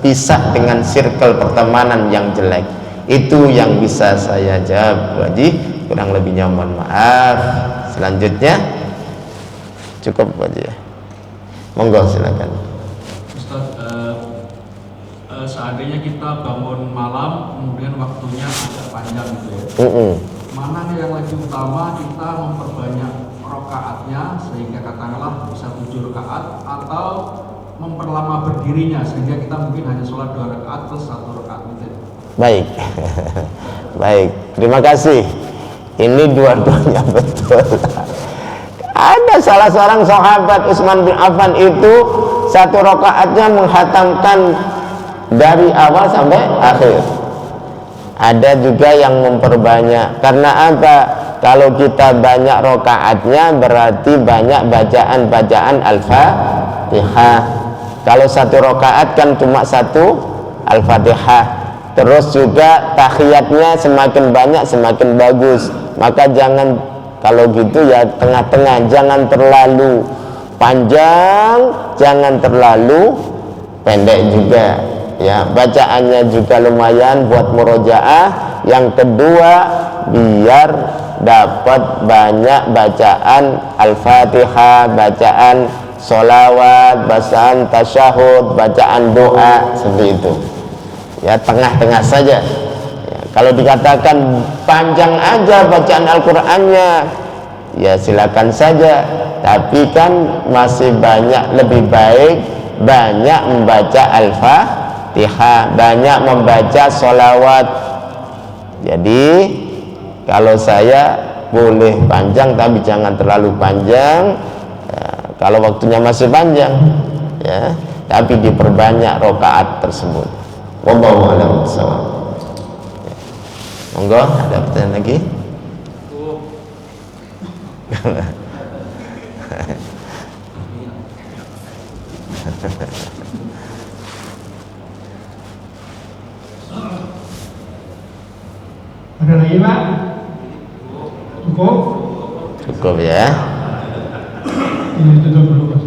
pisah dengan circle pertemanan yang jelek. Itu yang bisa saya jawab, Bu Haji. Kurang lebihnya mohon maaf. Selanjutnya cukup, Bu Haji ya. Monggo silakan. Ustaz, seandainya kita bangun malam kemudian waktunya agak panjang gitu ya. Mana yang lebih utama, kita memperbanyak rakaatnya sehingga katakanlah bisa 7 rakaat, atau memperlama berdirinya sehingga kita mungkin hanya sholat 2 rakaat plus 1 rakaat gitu. Baik. Baik, terima kasih. Ini dua-duanya betul. Ada salah seorang sahabat Utsman bin Affan itu 1 rakaatnya menghatamkan dari awal sampai akhir. Ada juga yang memperbanyak. Karena apa? Kalau kita banyak rakaatnya berarti banyak bacaan-bacaan Al-Fatihah. Kalau 1 rakaat kan cuma 1 Al-Fatihah. Terus juga tahiyatnya semakin banyak semakin bagus. Maka jangan, kalau gitu ya tengah-tengah, jangan terlalu panjang, jangan terlalu pendek juga. Ya, bacaannya juga lumayan buat murojaah. Yang kedua, biar dapat banyak bacaan Al-Fatihah, bacaan sholawat, bacaan tasyahud, bacaan doa, seperti itu. Ya, tengah-tengah saja. Ya, kalau dikatakan panjang aja bacaan Al-Qur'annya, ya silakan saja. Tapi kan masih banyak, lebih baik banyak membaca Al-Fatihah, banyak membaca sholawat. Jadi kalau saya boleh panjang tapi jangan terlalu panjang ya, kalau waktunya masih panjang ya, tapi diperbanyak rakaat tersebut. Wallahu a'lam bishawab. Monggo, ada pertanyaan lagi? Ada lagi Pak? Cukup? Cukup ya. Ini tutup dulu Pak.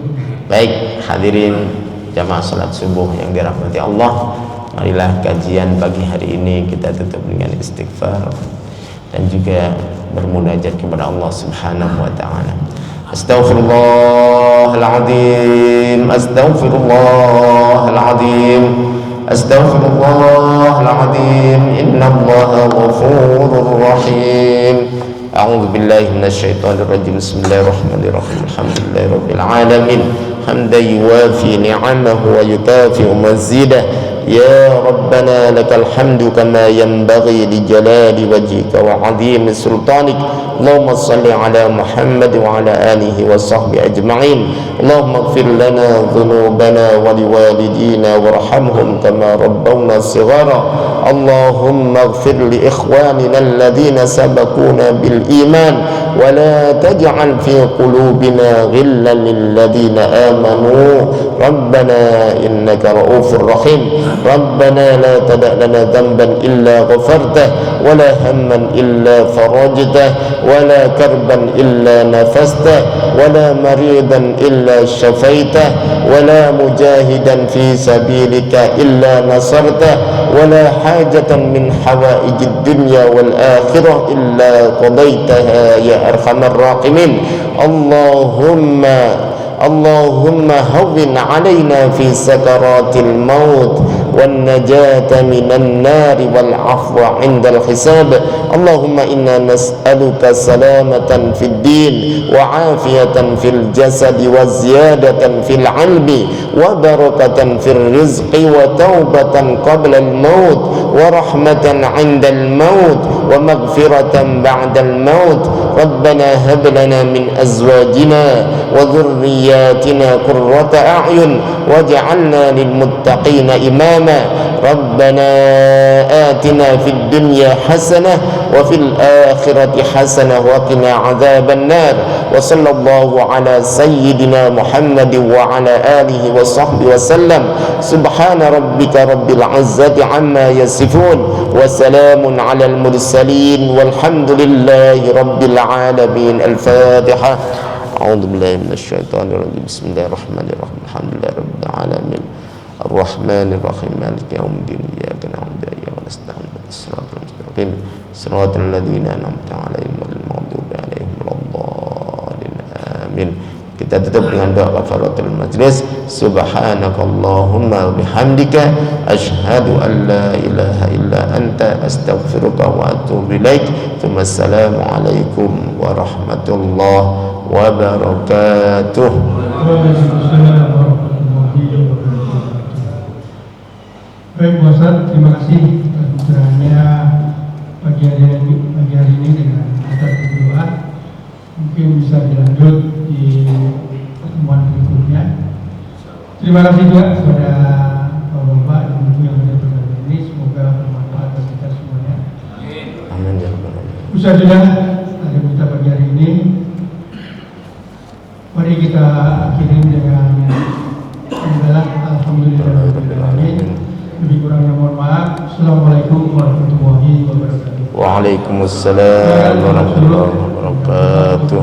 Baik, hadirin jamaah salat subuh yang dirahmati Allah, marilah kajian pagi hari ini kita tutup dengan istighfar dan juga bermunajat kepada Allah Subhanahu wa taala. Astaghfirullahaladzim, astaghfirullahaladzim, astaghfirullahaladzim, innallaha ghafurur rahim. A'udzu billahi minasyaitonir rajim. Bismillahirrahmanirrahim. Alhamdulillahirabbil alamin. Hamdan yuwafi ni'amahu wa yukafi mazidah. يا ربنا لك الحمد كما ينبغي لجلال وجهك وعظيم سلطانك. اللهم صل على محمد وعلى آله وصحبه أجمعين. اللهم اغفر لنا ذنوبنا ولوالدينا وارحمهم كما ربونا صغارا. اللهم اغفر لإخواننا الذين سبقونا بالإيمان ولا تجعل في قلوبنا غلا للذين آمنوا ربنا إنك رؤوف رحيم. ربنا لا تدع لنا ذنبا إلا غفرته ولا هما إلا فرجته ولا كربا إلا نفسته ولا مريضا إلا شفيته ولا مجاهدا في سبيلك إلا نصرته ولا حاجة من حوائج الدنيا والآخرة إلا قضيتها يا أرحم الراحمين. اللهم هون علينا في سكرات الموت والنجاة من النار والعفو عند الحساب. اللهم إنا نسألك سلامة في الدين وعافية في الجسد وزيادة في العلم وبركة في الرزق وتوبة قبل الموت ورحمة عند الموت ومغفرة بعد الموت. ربنا هب لنا من أزواجنا وذرياتنا قرة أعين واجعلنا للمتقين إماما. ربنا آتنا في الدنيا حسنة وفي الآخرة حسنة وقنا عذاب النار. وصلى الله على سيدنا محمد وعلى آله وصحبه وسلم. سبحان ربك رب العزة عما يصفون وسلام على المرسلين والحمد لله رب العالمين. الفاتحة. أعوذ بالله من الشيطان الرجيم. بسم الله الرحمن الرحيم. الحمد لله رب العالمين الرحمن الرحيم مالك يوم الدين إياك نعبد وإياك نستعين الصراط المستقيم صراط الذين أنعمت عليهم غير المغضوب عليهم ولا الضالين آمين. Kita tutup dengan doa kafaratul majlis. Subhanakallahumma wa bihamdika asyhadu an la ilaha illa anta astaghfiruka wa atubu ilaik. Wassalamu alaikum warahmatullahi wabarakatuh. Waalaikumsalam warahmatullahi wabarakatuh. Baik Bu Ustaz, terima kasih atas pencerahannya pagi hari ini dengan atas berdoa. Mungkin bisa dilanjut di pertemuan berikutnya. Terima kasih juga kepada Bapak-Bapak dan Ibu yang ada pada hari ini. Semoga bermanfaat bagi kita semuanya. Amin ya rabbal alamin. Ustaz sudah ada kita pagi hari ini. Mari kita akhiri dengan hamdalah alhamdulillahirobbilalamin. Lebih kurangnya mohon maaf. Assalamualaikum warahmatullahi wabarakatuh. Waalaikumsalam warahmatullahi wabarakatuh.